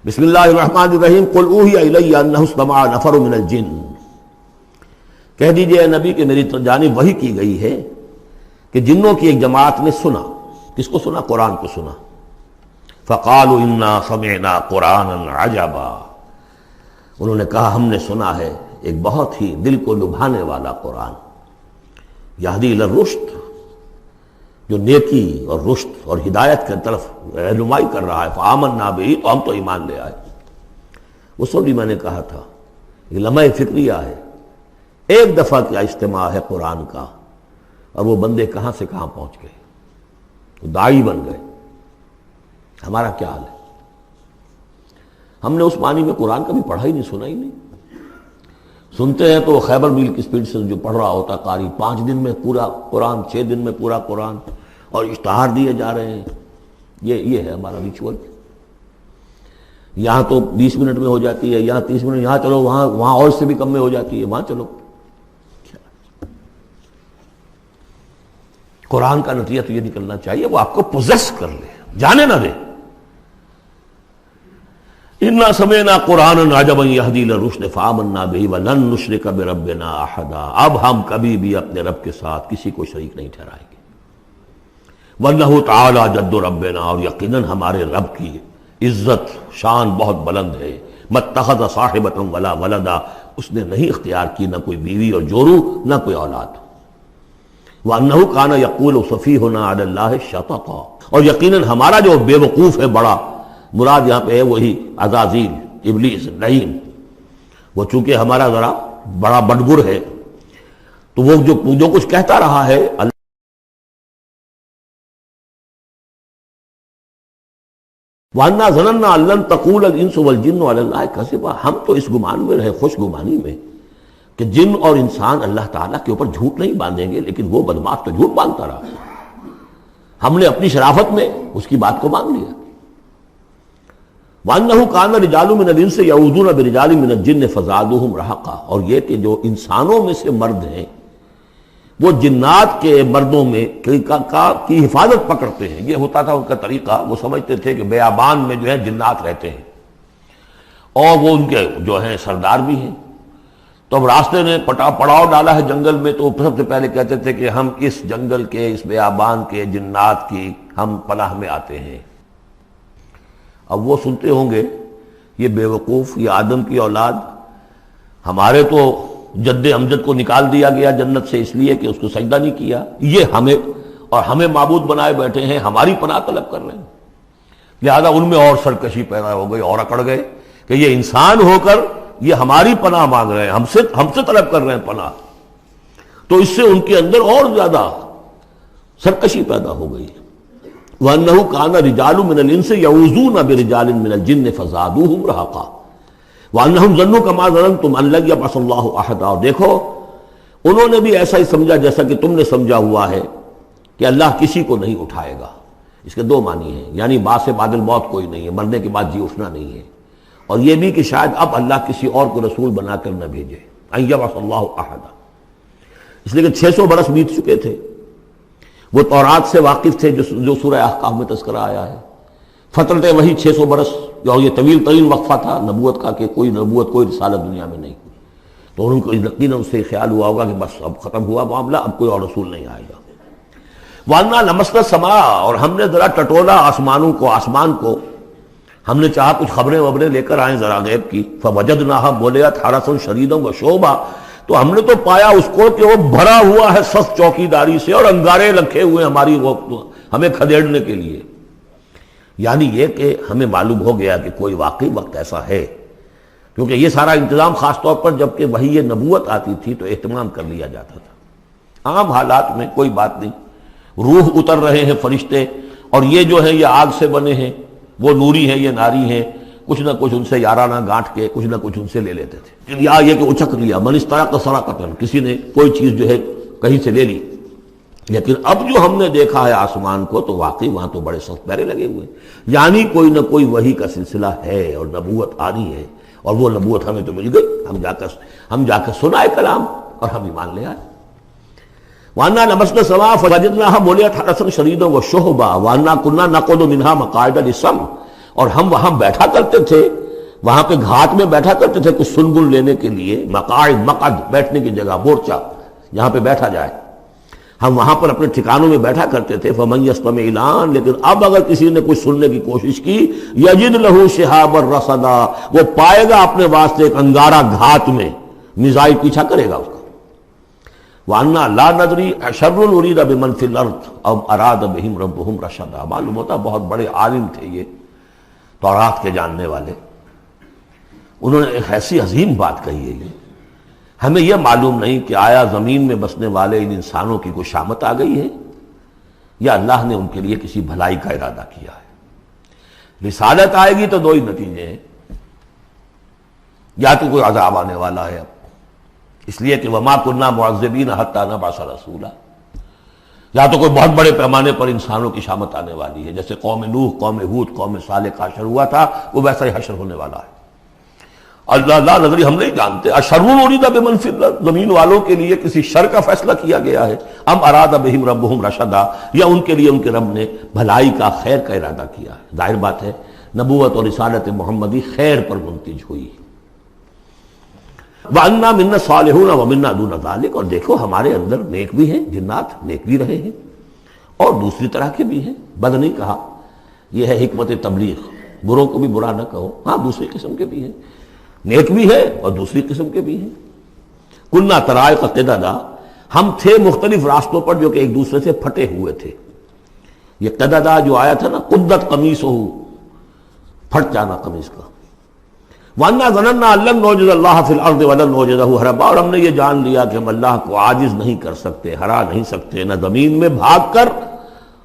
بسم اللہ الرحمن الرحیم قل اوحی الی انہ استمع نفر من الجن، کہہ دیجئے اے نبی کہ میری جانب وحی کی گئی ہے کہ جنوں کی ایک جماعت نے سنا۔ کس کو سنا؟ قرآن کو سنا۔ فقالوا انا سمعنا قرآنا عجبا، انہوں نے کہا ہم نے سنا ہے ایک بہت ہی دل کو لبھانے والا قرآن، یہدی الی الرشد، جو نیکی اور رشد اور ہدایت کی طرف رہنمائی کر رہا ہے۔ فآمنا بہ، تو ہم تو ایمان لے آئے۔ اس وقت بھی میں نے کہا تھا یہ لمحہ فکریہ ہے، ایک دفعہ کیا اجتماع ہے قرآن کا، اور وہ بندے کہاں سے کہاں پہنچ گئے، وہ داعی بن گئے۔ ہمارا کیا حال ہے؟ ہم نے اس معنی میں قرآن کا بھی پڑھا ہی نہیں، سنا ہی نہیں۔ سنتے ہیں تو خیبر میل کی سپیڈ سے جو پڑھ رہا ہوتا قاری، 5 دن میں پورا قرآن، 6 دن میں پورا قرآن، اور اشتہار دیے جا رہے ہیں۔ یہ ہے ہمارا ریچول۔ یہاں تو 20 منٹ میں ہو جاتی ہے، یہاں 30 منٹ، یہاں چلو وہاں اور سے بھی کم میں ہو جاتی ہے، وہاں چلو۔ قرآن کا نتیجہ تو یہ نکلنا چاہیے وہ آپ کو پوزیس کر لے، جانے نہ دے۔ انا سمعنا قرآنا عجبا یہدی الی الرشد فآمنا بہ ولن نشرک بربنا احدا، اب ہم کبھی بھی اپنے رب کے ساتھ کسی کو شریک نہیں ٹھہرائیں گے۔ وانہ تعالی جد ربنا، اور یقیناً ہمارے رب کی عزت شان بہت بلند ہے۔ متخذ صاحبۃ ولا ولدا، اس نے نہیں اختیار کی نہ کوئی بیوی اور جورو، نہ کوئی اولاد۔ وانہ کان یقول سفیہنا علی اللہ شططا، اور یقیناً ہمارا جو بے وقوف ہے بڑا، مراد یہاں پہ ہے وہی عزازیل، ابلیس، لعین، وہ چونکہ ہمارا ذرا بڑا بڈگر ہے، تو وہ جو کچھ کہتا رہا ہے وَأَنَّا ظَنَنَّا أَن لَّن تَقُولَ الْإِنسُ وَالْجِنُّ عَلَى اللَّهِ كَذِبًا، ہم تو اس گمان میں رہے، خوش گمانی میں، کہ جن اور انسان اللہ تعالیٰ کے اوپر جھوٹ نہیں باندھیں گے، لیکن وہ بدماش تو جھوٹ باندھتا رہا۔ ہم نے اپنی شرافت میں اس کی بات کو مان لیا۔ وَأَنَّهُ كَانَ رِجَالٌ مِّنَ الْإِنسِ يَعُوذُونَ بِرِجَالٍ مِّنَ الْجِنِّ فَزَادُوهُمْ رَهَقًا، اور یہ کہ جو انسانوں میں سے مرد ہیں وہ جنات کے مردوں میں کی حفاظت پکڑتے ہیں۔ یہ ہوتا تھا ان کا طریقہ، وہ سمجھتے تھے کہ بیابان میں جو ہے جنات رہتے ہیں اور وہ ان کے جو ہیں سردار بھی ہیں، تو اب راستے نے پڑاؤ ڈالا ہے جنگل میں، تو سب سے پہلے کہتے تھے کہ ہم اس جنگل کے، اس بیابان کے جنات کی ہم پناہ میں آتے ہیں۔ اب وہ سنتے ہوں گے یہ بے وقوف، یہ آدم کی اولاد، ہمارے تو جد امجد کو نکال دیا گیا جنت سے اس لیے کہ اس کو سجدہ نہیں کیا، یہ ہمیں معبود بنائے بیٹھے ہیں، ہماری پناہ طلب کر رہے ہیں۔ لہذا ان میں اور سرکشی پیدا ہو گئی، اور اکڑ گئے کہ یہ انسان ہو کر یہ ہماری پناہ مانگ رہے ہیں، ہم سے طلب کر رہے ہیں پناہ، تو اس سے ان کے اندر اور زیادہ سرکشی پیدا ہو گئی۔ وَأَنَّهُ كَانَ رِجَالٌ مِّنَ الْإِنسِ يَعُوذُونَ بِرِجَالٍ مِّنَ الْجِنِّ فَزَادُوهُمْ رَهَقًا وَأَنَّهُمْ ظَنُّوا كَمَا ظَنَنتُمْ أَن لَّن يَبْعَثَ اللَّهُ أَحَدًا، اور دیکھو انہوں نے بھی ایسا ہی سمجھا جیسا کہ تم نے سمجھا ہوا ہے کہ اللہ کسی کو نہیں اٹھائے گا۔ اس کے 2 معنی ہیں، یعنی بعد سے بعد الموت کوئی نہیں ہے، مرنے کے بعد جی اٹھنا نہیں ہے، اور یہ بھی کہ شاید اب اللہ کسی اور کو رسول بنا کر نہ بھیجے، أن يبعث الله أحدا، اس لیے کہ 600 برس بیت چکے تھے، وہ تورات سے واقف تھے جو سورہ احقاف میں تذکرہ آیا ہے، فترت وہی 600 برس، اور یہ طویل ترین وقفہ تھا نبوت کا کہ کوئی نبوت، کوئی رسالت دنیا میں نہیں، تو ان کو یقیناً اس سے خیال ہوا ہوگا کہ بس اب ختم ہوا معاملہ، اب کوئی اور رسول نہیں آئے گا۔ وَأَنَّا لَمَسْنَا السَّمَاءَ، اور ہم نے ذرا ٹٹولا آسمان کو، ہم نے چاہا کچھ خبریں لے کر آئیں ذرا غیب کی، فَوَجَدْنَاهَا مُلِئَتْ حَرَسًا شَدِيدًا وَشُعُبًا، تو ہم نے تو پایا اس کو کہ وہ بھرا ہوا ہے سخت چوکیداری سے، اور انگارے رکھے ہوئے ہماری ہمیں کھدیڑنے کے لیے۔ یعنی یہ کہ ہمیں معلوم ہو گیا کہ کوئی واقعی وقت ایسا ہے، کیونکہ یہ سارا انتظام خاص طور پر جب کہ وہی یہ نبوت آتی تھی تو اہتمام کر لیا جاتا تھا۔ عام حالات میں کوئی بات نہیں، روح اتر رہے ہیں فرشتے، اور یہ جو ہے یہ آگ سے بنے ہیں، وہ نوری ہیں، یہ ناری ہیں، کچھ نہ کچھ ان سے یارانہ گانٹھ کے کچھ نہ کچھ ان سے لے لیتے تھے، یا یہ کہ اچک لیا، من استرق سرقۃ، کسی نے کوئی چیز جو ہے کہیں سے لے لی۔ لیکن اب جو ہم نے دیکھا ہے آسمان کو، تو واقعی وہاں تو بڑے سخت پہرے لگے ہوئے، یعنی کوئی نہ کوئی وحی کا سلسلہ ہے اور نبوت آنی ہے، اور وہ نبوت ہمیں تو مل گئی، ہم جا کر سنائے کلام اور ہم ایمان لے آئے۔ وَأَنَّا لَمَسْنَا السَّمَاءَ فَوَجَدْنَاهَا مُلِئَتْ حَرَسًا شَدِيدًا وَشُهُبًا وَأَنَّا كُنَّا نَقْعُدُ مِنْهَا مَقَاعِدَ لِلسَّمْعِ اور ہم وہاں بیٹھا کرتے تھے، وہاں پہ گھاٹ میں بیٹھا کرتے تھے کچھ سنگن لینے کے لیے، مقاعد، مقعد بیٹھنے کی جگہ، مورچہ جہاں پہ بیٹھا جائے، ہم وہاں پر اپنے ٹھکانوں میں بیٹھا کرتے تھے۔ فمن یستمع الان، لیکن اب اگر کسی نے کچھ سننے کی کوشش کی، یجد لہ شہابا رصدا، وہ پائے گا اپنے واسطے ایک انگارہ گھات میں، میزائل پیچھا کرے گا اس کا۔ وَأَنَّا لَا نَدْرِي أَشَرٌّ أُرِيدَ بِمَنْ فِي الْأَرْضِ أَمْ أَرَادَ بِهِمْ رَبُّهُمْ رَشَدًا۔ معلوم ہوتا بہت بڑے عالم تھے یہ، تورات کے جاننے والے، انہوں نے ایک ایسی عظیم بات کہی ہے یہ، ہمیں یہ معلوم نہیں کہ آیا زمین میں بسنے والے ان انسانوں کی کوئی شامت آ گئی ہے یا اللہ نے ان کے لیے کسی بھلائی کا ارادہ کیا ہے۔ رسالت آئے گی تو دو ہی نتیجے ہیں، یا تو کوئی عذاب آنے والا ہے اب، اس لیے کہ وما كنا معذبین حتی نبعث رسولا، یا تو کوئی بہت بڑے پیمانے پر انسانوں کی شامت آنے والی ہے، جیسے قوم نوح، قوم ہود، قوم صالح کا حشر ہوا تھا، وہ ویسا ہی حشر ہونے والا ہے۔ اللہ لا نظری، ہم نہیں جانتے، اشر ارید بمن فی الارض، زمین والوں کے لیے کسی شر کا فیصلہ کیا گیا ہے، ام اراد بہم ربہم رشدا، یا ان کے لیے ان کے رب نے بھلائی کا، خیر کا ارادہ کیا ہے۔ ظاہر بات ہے نبوت اور رسالت محمدی خیر پر منتج ہوئی۔ وَأَنَّا مِنَّا الصَّالِحُونَ وَمِنَّا دُونَ ذَلِكَ، اور دیکھو ہمارے اندر نیک بھی ہیں، جنات نیک بھی رہے ہیں اور دوسری طرح کے بھی ہیں، بد نہیں کہا، یہ ہے حکمت تبلیغ، بروں کو بھی برا نہ کہو، ہاں دوسری قسم کے بھی ہیں، نیک بھی ہے اور دوسری قسم کے بھی ہیں۔ کُنَّا طَرَائِقَ قِدَدًا، ہم تھے مختلف راستوں پر جو کہ ایک دوسرے سے پھٹے ہوئے تھے۔ یہ قددا جو آیا تھا نا، قدت قمیصہ، پھٹ جانا قمیص کا۔ وَأَنَّا ظَنَنَّا أَن لَّن نُّعْجِزَ اللَّهَ فِي الْأَرْضِ وَلَن نُّعْجِزَهُ هَرَبًا، اور ہم نے یہ جان لیا کہ ہم اللہ کو عاجز نہیں کر سکتے، ہرا نہیں سکتے، نہ زمین میں بھاگ کر،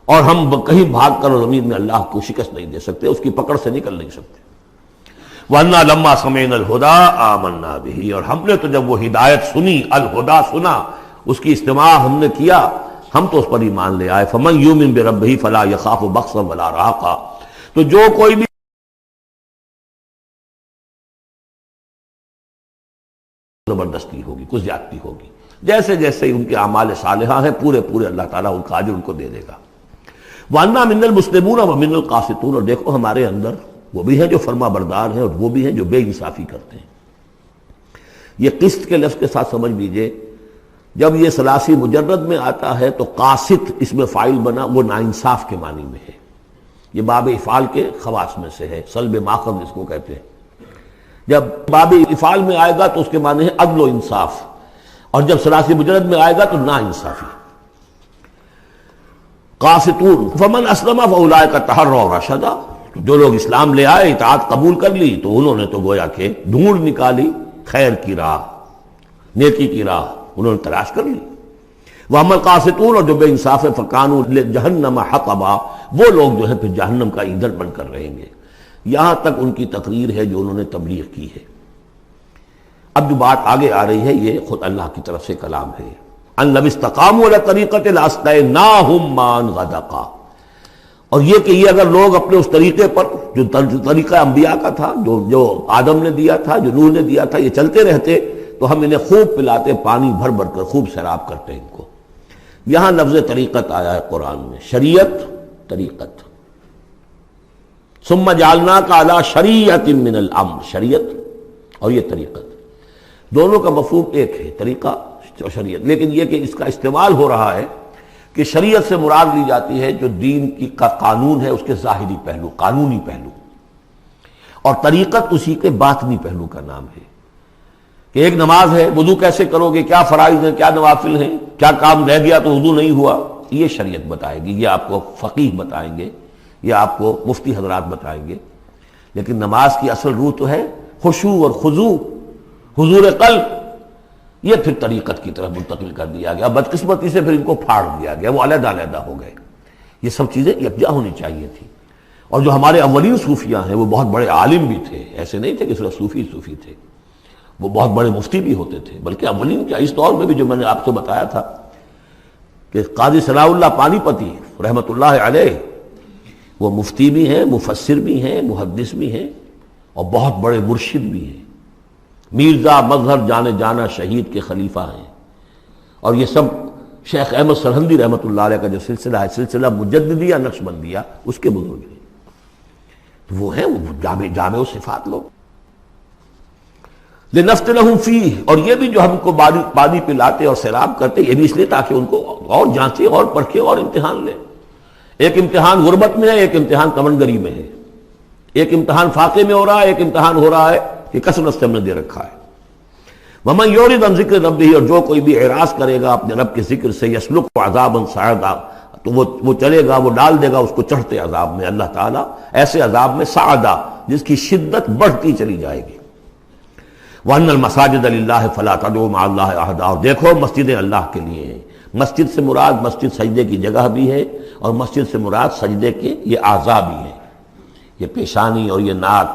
اور ہم کہیں بھاگ کر زمین میں اللہ کو شکست نہیں دے سکتے، اس کی پکڑ سے نکل نہیں سکتے۔ وَأَنَّا لَمَّا سَمِعْنَا الْهُدَىٰ آمَنَّا بِهِ، اور ہم نے تو جب وہ ہدایت سنی، الہدا سنا، اس کی استماع ہم نے کیا، ہم تو اس پر ایمان لے آئے۔ فَمَن يُؤْمِن بِرَبِّهِ فَلَا يَخَافُ بَخْسًا وَلَا رَهَقًا، تو جو کوئی بھی زبردستی ہوگی، کچھ زیادتی ہوگی، جیسے جیسے ان کے اعمال صالحہ ہیں، پورے پورے اللہ تعالیٰ ان کا اجر ان کو دے دے گا۔ وَأَنَّا مِنَّا الْمُسْلِمُونَ وَمِنَّا الْقَاسِطُونَ، اور دیکھو ہمارے اندر وہ بھی ہیں جو فرما بردار ہیں اور وہ بھی ہیں جو بے انصافی کرتے ہیں۔ یہ قسط کے لفظ کے ساتھ سمجھ لیجئے، جب یہ ثلاثی مجرد میں آتا ہے تو قاسط اس میں فاعل بنا، وہ ناانصاف کے معنی میں ہے، یہ باب افعال کے خواص میں سے ہے، سلب ماخذ اس کو کہتے ہیں۔ جب باب افعال میں آئے گا تو اس کے معنی ہے عدل و انصاف، اور جب ثلاثی مجرد میں آئے گا تو نا انصافی۔ قاسطون فمن اسلم فاولئک تحروا رشدا، جو لوگ اسلام لے آئے، اطاعت قبول کر لی، تو انہوں نے تو گویا کہ ڈھونڈ نکالی خیر کی راہ، نیکی کی راہ انہوں نے تلاش کر لی۔ وَأَمَّا الْقَاسِطُونَ، اور جو بے انصاف ہے، فَكَانُوا لِجَهَنَّمَ حَطَبًا، وہ لوگ جو ہیں پھر جہنم کا ایندھن بن کر رہیں گے۔ یہاں تک ان کی تقریر ہے جو انہوں نے تبلیغ کی ہے۔ اب جو بات آگے آ رہی ہے یہ خود اللہ کی طرف سے کلام ہے۔ أَن لَوِ اسْتَقَامُوا عَلَى الطَّرِيقَةِ لَأَسْقَيْنَاهُم مَّاءً غَدَقًا، اور یہ کہ یہ اگر لوگ اپنے اس طریقے پر جو طریقہ انبیاء کا تھا، جو آدم نے دیا تھا، جو نوح نے دیا تھا، یہ چلتے رہتے تو ہم انہیں خوب پلاتے، پانی بھر بھر کر خوب سیراب کرتے ان کو۔ یہاں لفظ طریقت آیا ہے قرآن میں، شریعت، طریقت۔ ثم جعلناک علی شریعۃ من الامر، شریعت اور یہ طریقت، دونوں کا مفہوم ایک ہے، طریقہ اور شریعت، لیکن یہ کہ اس کا استعمال ہو رہا ہے کہ شریعت سے مراد لی جاتی ہے جو دین کی کا قانون ہے، اس کے ظاہری پہلو، قانونی پہلو، اور طریقت اسی کے باطنی پہلو کا نام ہے، کہ ایک نماز ہے، وضو کیسے کرو گے، کیا فرائض ہیں، کیا نوافل ہیں، کیا کام رہ گیا تو وضو نہیں ہوا، یہ شریعت بتائے گی، یہ آپ کو فقیہ بتائیں گے، یہ آپ کو مفتی حضرات بتائیں گے۔ لیکن نماز کی اصل روح تو ہے خشوع اور خضوع، حضور قلب، یہ پھر طریقت کی طرف منتقل کر دیا گیا، بدقسمتی سے پھر ان کو پھاڑ دیا گیا، وہ علیحدہ علیحدہ ہو گئے۔ یہ سب چیزیں یکجا ہونی چاہیے تھی۔ اور جو ہمارے اولین صوفیاء ہیں وہ بہت بڑے عالم بھی تھے، ایسے نہیں تھے کہ صرف صوفی تھے، وہ بہت بڑے مفتی بھی ہوتے تھے، بلکہ اولین کیا، اس دور میں بھی جو میں نے آپ کو بتایا تھا کہ قاضی صلاح اللہ پانی پتی رحمۃ اللہ علیہ، وہ مفتی بھی ہیں، مفسر بھی ہیں، محدث بھی ہیں، اور بہت بڑے مرشد بھی ہیں، میرزا مظہر جانے جانا شہید کے خلیفہ ہیں، اور یہ سب شیخ احمد سرہندی رحمۃ اللہ علیہ کا جو سلسلہ ہے، سلسلہ مجددیہ نقشبندیہ، اس کے بزرگ ہیں۔ وہ ہیں وہ جامع صفات لوگ. لنفتنہم فیہ، اور یہ بھی جو ہم کو پانی پلاتے اور سیراب کرتے یہ بھی اس لیے تاکہ ان کو اور جانچے اور پرکھے اور امتحان لیں. ایک امتحان غربت میں ہے، ایک امتحان کمنگری میں ہے، ایک امتحان فاقے میں ہو رہا ہے، ایک امتحان ہو رہا ہے کہ کثرت سے ہم نے دے رکھا ہے. ومن یعرض عن ذکر ربہ، اور جو کوئی بھی اعراض کرے گا اپنے رب کے ذکر سے، یسلک عذابا صعدا، تو وہ چلے گا، وہ ڈال دے گا اس کو چڑھتے عذاب میں اللہ تعالیٰ، ایسے عذاب میں صعدا جس کی شدت بڑھتی چلی جائے گی. وَأَنَّ الْمَسَاجِدَ لِلَّهِ فَلَا تَدْعُوا مَعَ اللَّهِ أَحَدًا، اور دیکھو مسجدیں اللہ کے لیے ہیں. مسجد سے مراد مسجد سجدے کی جگہ بھی ہے، اور مسجد سے مراد سجدے کے یہ اعضاء بھی ہیں. یہ پیشانی اور یہ ناک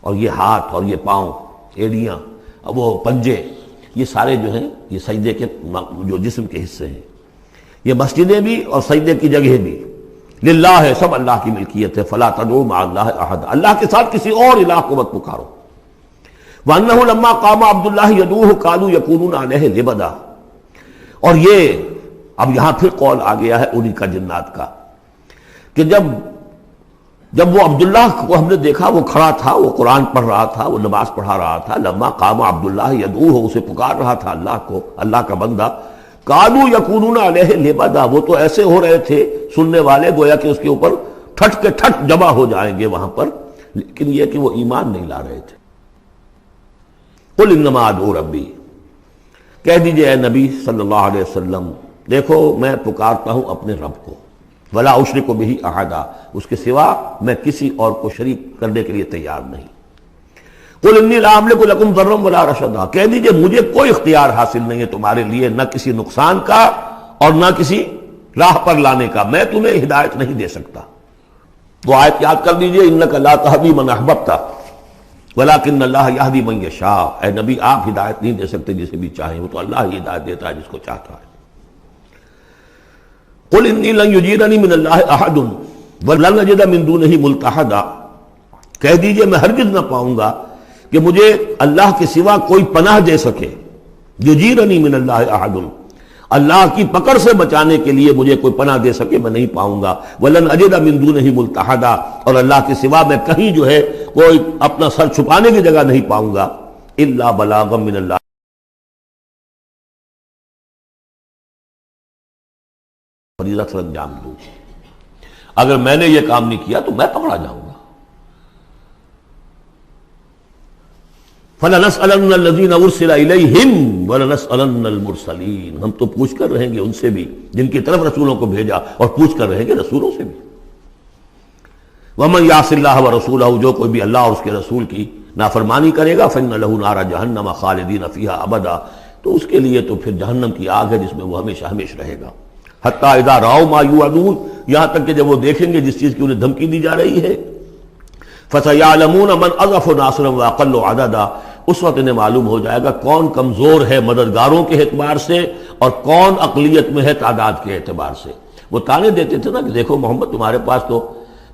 اور یہ ہاتھ اور یہ پاؤں، ایڑیاں، وہ پنجے، یہ سارے جو ہیں یہ سجدے کے جو جسم کے حصے ہیں. یہ مسجدیں بھی اور سجدے کی جگہ بھی للہ ہے، سب اللہ کی ملکیت ہے. فَلَا تَدْعُوا مَعَ اللَّهِ أَحَدًا، اللہ کے ساتھ کسی اور الہ کو مت پکارو. وَأَنَّهُ لَمَّا قَامَ عَبْدُ اللَّهِ يَدْعُوهُ كَانُوا يَكُونُونَ عَلَيْهِ لِبَدًا. اور یہ اب یہاں پھر قول آ گیا ہے انہی کا جنات کا کہ جب وہ عبداللہ کو ہم نے دیکھا وہ کھڑا تھا، وہ قرآن پڑھ رہا تھا، وہ نماز پڑھا رہا تھا. لما قام عبداللہ یدعوہ، اسے پکار رہا تھا اللہ کو، اللہ کا بندہ. کانوا یکونون علیہ لبدا، وہ تو ایسے ہو رہے تھے سننے والے گویا کہ اس کے اوپر ٹھٹ کے ٹھٹ جمع ہو جائیں گے وہاں پر، لیکن یہ کہ وہ ایمان نہیں لا رہے تھے. قل انما ادعو ربی، کہہ دیجئے اے نبی صلی اللہ علیہ وسلم، دیکھو میں پکارتا ہوں اپنے رب کو. ولا اشرک بہ احدا، اس کے سوا میں کسی اور کو شریک کرنے کے لیے تیار نہیں. قل انی لا املک لکم ضرا ولا رشدا، کہہ دیجئے مجھے کوئی اختیار حاصل نہیں ہے تمہارے لیے، نہ کسی نقصان کا اور نہ کسی راہ پر لانے کا، میں تمہیں ہدایت نہیں دے سکتا. وہ آیت یاد کر لیجئے، انک لا تہدی من احببت ولکن اللہ یہدی من یشاء. اے نبی آپ ہدایت نہیں دے سکتے جسے بھی چاہیں، وہ تو اللہ ہی ہدایت دیتا ہے جس کو چاہتا ہے. قل انی لن یجیرنی من اللہ احد ولن اجد من دونہ ملتحدا، کہہ دیجئے میں ہرگز نہ پاؤں گا کہ مجھے اللہ کے سوا کوئی پناہ دے سکے. یجیرنی من اللہ احد، اللہ کی پکڑ سے بچانے کے لیے مجھے کوئی پناہ دے سکے میں نہیں پاؤں گا. ولن اجد من دونہ ملتحدا، اور اللہ کے سوا میں کہیں جو ہے کوئی اپنا سر چھپانے کی جگہ نہیں پاؤں گا. الا بلاغا من اللہ، فریضہ سر انجام دوں. اگر میں نے یہ کام نہیں کیا تو میں پکڑا جاؤں گا. فَلَنَسْأَلَنَّ الَّذِينَ أُرْسِلَ إِلَيْهِمْ وَلَنَسْأَلَنَّ الْمُرْسَلِينَ، ہم تو پوچھ کر رہیں گے ان سے بھی جن کی طرف رسولوں کو بھیجا، اور پوچھ کر رہیں گے رسولوں سے بھی. وَمَنْ يَعْصِ اللَّهَ وَرَسُولَهُ، جو کوئی بھی اللہ اور اس کے رسول کی نافرمانی کرے گا، فَإِنَّ لَهُ نَارَ جَهَنَّمَ خَالِدِينَ فِيهَا أَبَدًا، تو اس کے لیے تو پھر جہنم کی آگ ہے جس میں وہ ہمیشہ ہمیشہ رہے گا. حتیٰ اذا رأوا ما یوعدون، یہاں تک کہ جب وہ دیکھیں گے جس چیز کی انہیں دھمکی دی جا رہی ہے. فَسَيَعْلَمُونَ مَنْ أَضْعَفُ نَاصِرًا وَأَقَلُّ عَدَدًا، اس وقت انہیں معلوم ہو جائے گا کون کمزور ہے مددگاروں کے اعتبار سے اور کون اقلیت میں ہے تعداد کے اعتبار سے. وہ تانے دیتے تھے نا کہ دیکھو محمد تمہارے پاس تو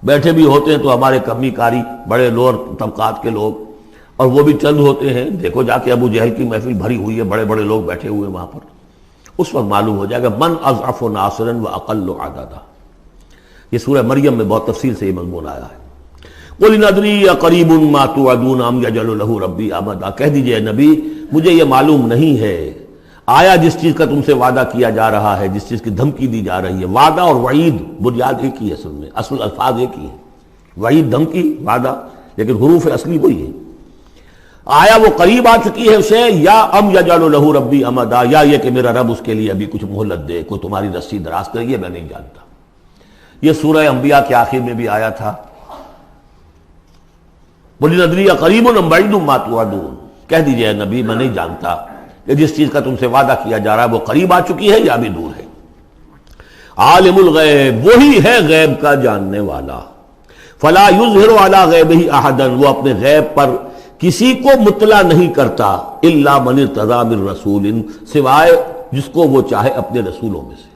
بیٹھے بھی ہوتے ہیں تو ہمارے کمی کاری بڑے لوور طبقات کے لوگ، اور وہ بھی چند ہوتے ہیں، دیکھو جا کے ابو جہل کی محفل بھری ہوئی ہے، بڑے بڑے لوگ بیٹھے ہوئے وہاں پر. اس وقت معلوم ہو جائے گا من اضعف ناصرا واقل عددا. یہ سورہ مریم میں بہت تفصیل سے یہ مضمون آیا ہے. قل ان ادری اقریب ما توعدون ام یجعل له ربی امدا، کہہ دیجئے نبی مجھے یہ معلوم نہیں ہے آیا جس چیز کا تم سے وعدہ کیا جا رہا ہے، جس چیز کی دھمکی دی جا رہی ہے. وعدہ اور وعید بنیاد ایک ہی ہے، اصل میں اصل الفاظ ایک ہی ہیں. وعید دھمکی، وعدہ، لیکن حروف اصلی وہی ہے. آیا وہ قریب آ چکی ہے اسے، یا ام یجعل له ربی امدا، یا یہ کہ میرا رب اس کے لیے ابھی کچھ مہلت دے، کوئی تمہاری رسی دراز کرے، یہ میں نہیں جانتا. یہ سورہ انبیاء کے آخر میں بھی آیا تھا. قل ندری قریب ام بعید ما توعدون، کہہ دیجئے نبی میں نہیں جانتا کہ جس چیز کا تم سے وعدہ کیا جا رہا ہے وہ قریب آ چکی ہے یا بھی دور ہے. عالم الغیب، وہی ہے غیب کا جاننے والا. فلا یظہر علی غیبہ احدا، وہ اپنے غیب پر کسی کو مطلع نہیں کرتا. الا من ارتضی من رسول، سوائے جس کو وہ چاہے اپنے رسولوں میں سے.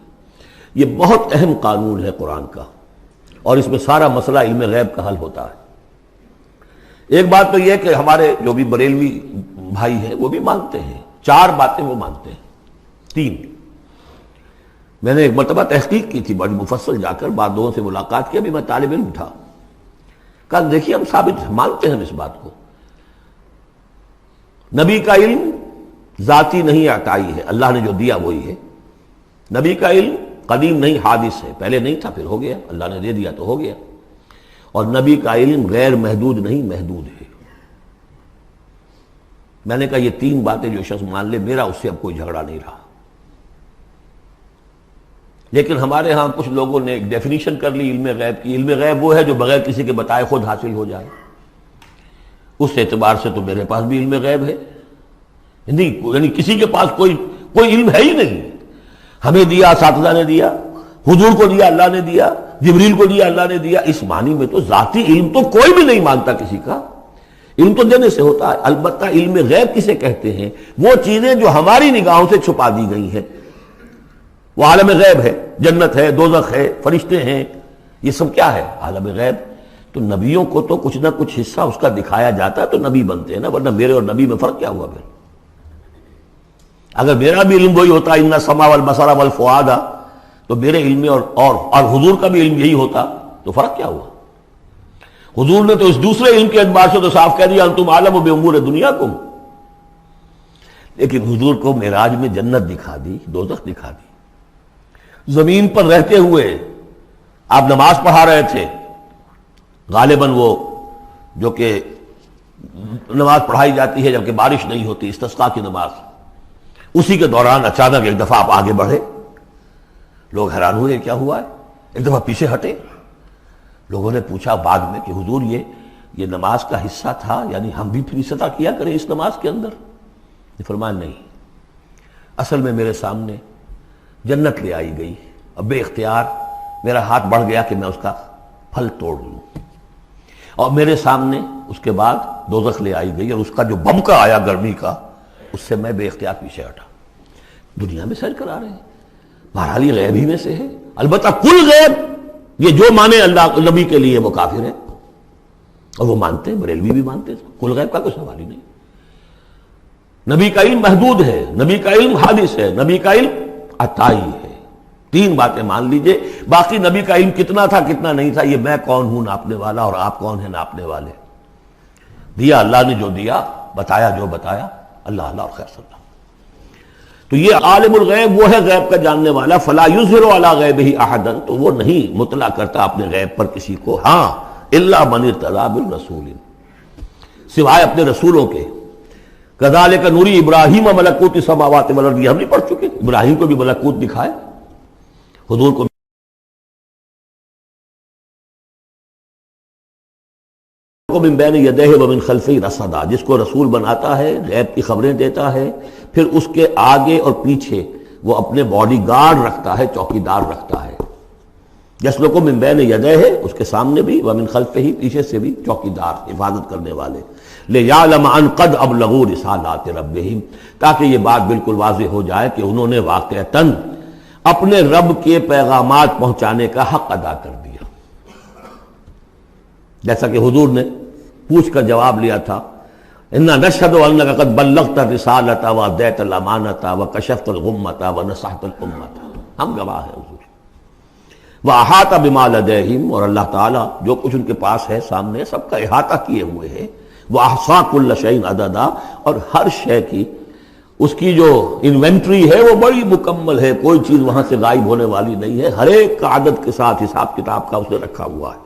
یہ بہت اہم قانون ہے قرآن کا، اور اس میں سارا مسئلہ علم غیب کا حل ہوتا ہے. ایک بات تو یہ کہ ہمارے جو بھی بریلوی بھائی ہیں وہ بھی مانتے ہیں، 4 باتیں وہ مانتے ہیں. 3 میں نے ایک مرتبہ تحقیق کی تھی بڑی مفصل، جا کر بعد لوگوں سے ملاقات کی، ابھی میں طالب علم تھا. کل دیکھیے ہم ثابت مانتے ہیں ہم اس بات کو. نبی کا علم ذاتی نہیں عطائی ہے، اللہ نے جو دیا وہی ہے. نبی کا علم قدیم نہیں حادث ہے، پہلے نہیں تھا پھر ہو گیا، اللہ نے دے دیا تو ہو گیا. اور نبی کا علم غیر محدود نہیں محدود ہے. میں نے کہا یہ تین باتیں جو شخص مان لے میرا اس سے اب کوئی جھگڑا نہیں رہا. لیکن ہمارے ہاں کچھ لوگوں نے ایک ڈیفینیشن کر لی علم غیب کی. علم غیب وہ ہے جو بغیر کسی کے بتائے خود حاصل ہو جائے. اس اعتبار سے تو میرے پاس بھی علم غیب ہے نہیں، یعنی کسی کے پاس کوئی علم ہے ہی نہیں. ہمیں دیا اساتذہ نے دیا، حضور کو دیا اللہ نے دیا، جبریل کو دیا اللہ نے دیا. اس معنی میں تو ذاتی علم تو کوئی بھی نہیں مانتا کسی کا. علم تو دینے سے ہوتا ہے. البتہ علم غیب کسے کہتے ہیں؟ وہ چیزیں جو ہماری نگاہوں سے چھپا دی گئی ہیں، وہ عالم غیب ہے. جنت ہے، دوزخ ہے، فرشتے ہیں، یہ سب کیا ہے؟ عالم غیب. تو نبیوں کو تو کچھ نہ کچھ حصہ اس کا دکھایا جاتا ہے تو نبی بنتے ہیں نا، ورنہ میرے اور نبی میں فرق کیا ہوا پھر؟ اگر میرا بھی علم وہی ہوتا ان السمع والبصر والفؤاد، تو میرے علم اور حضور کا بھی علم یہی ہوتا تو فرق کیا ہوا؟ حضور نے تو اس دوسرے علم کے اعتبار سے تو صاف کہہ دیا انتم عالم بامور دنیاکم. لیکن حضور کو معراج میں جنت دکھا دی، دوزخ دکھا دی. زمین پر رہتے ہوئے آپ نماز پڑھا رہے تھے، غالباً وہ جو کہ نماز پڑھائی جاتی ہے جبکہ بارش نہیں ہوتی، استسقاء کی نماز، اسی کے دوران اچانک ایک دفعہ آپ آگے بڑھے. لوگ حیران ہوئے کیا ہوا ہے، ایک دفعہ پیچھے ہٹے. لوگوں نے پوچھا بعد میں کہ حضور یہ نماز کا حصہ تھا، یعنی ہم بھی پھر اصلاح کیا کریں اس نماز کے اندر؟ یہ فرمایا نہیں، اصل میں میرے سامنے جنت لے آئی گئی، اب بے اختیار میرا ہاتھ بڑھ گیا کہ میں اس کا پھل توڑ لوں، اور میرے سامنے اس کے بعد دوزخ لے آئی گئی اور اس کا جو بمکا آیا گرمی کا، اس سے میں بے اختیار پیچھے ہٹا. دنیا میں سیر کرا رہے ہیں. بہرحال یہ غیب ہی میں سے ہے. البتہ کل غیب یہ جو مانے اللہ نبی کے لیے وہ کافر ہے، اور وہ مانتے ہیں، بریلوی بھی مانتے ہیں. کل غیب کا کوئی سوال ہی نہیں. نبی کا علم محدود ہے، نبی کا علم حادث ہے، نبی کا علم عطائی ہے. تین باتیں مان لیجئے. باقی نبی کا علم کتنا تھا کتنا نہیں تھا یہ میں کون ہوں ناپنے والا، اور آپ کون ہیں ناپنے والے؟ دیا اللہ نے جو دیا، بتایا جو بتایا، اللہ اللہ اور خیر صلی اللہ. تو یہ عالم الغیب وہ ہے غیب کا جاننے والا. فلا یظہر علی غیبہ احدا، تو وہ نہیں مطلع کرتا اپنے غیب پر کسی کو. ہاں الا من ارتضی بالرسول، سوائے اپنے رسولوں کے. کذالک نوری ابراہیم ملکوت السماوات والارض، ہم نہیں پڑھ چکے؟ ابراہیم کو بھی ملکوت دکھائے، حضور کو من بین یدیہ ومن خلفہ رصدا، جس کو رسول بناتا ہے، غیب کی خبریں دیتا ہے، پھر اس کے آگے اور پیچھے وہ اپنے باڈی گارڈ رکھتا ہے، چوکیدار رکھتا ہے. یسلک من بین یدیہ، اس کے سامنے بھی، ومن خلفہ، پیچھے سے بھی چوکیدار، حفاظت کرنے والے. لیعلم ان قد ابلغوا رسالات ربہم، تاکہ یہ بات بالکل واضح ہو جائے کہ انہوں نے واقعتاً اپنے رب کے پیغامات پہنچانے کا حق ادا کر دیا. جیسا کہ حضور نے پوچھ کر جواب لیا تھا، انا نشہد انک قد بلغت الرسالۃ وادیت الامانۃ وکشفت الغمۃ ونصحت الامۃ، ہم گواہ ہیں حضور. واحاط بما لدیہم، اور اللہ تعالیٰ جو کچھ ان کے پاس ہے سامنے سب کا احاطہ کیے ہوئے ہے. واحصا کل شیء عددا، اور ہر شے کی اس کی جو انوینٹری ہے وہ بڑی مکمل ہے، کوئی چیز وہاں سے غائب ہونے والی نہیں ہے. ہر ایک کا عدد کے ساتھ حساب کتاب کا اس نے رکھا ہوا ہے.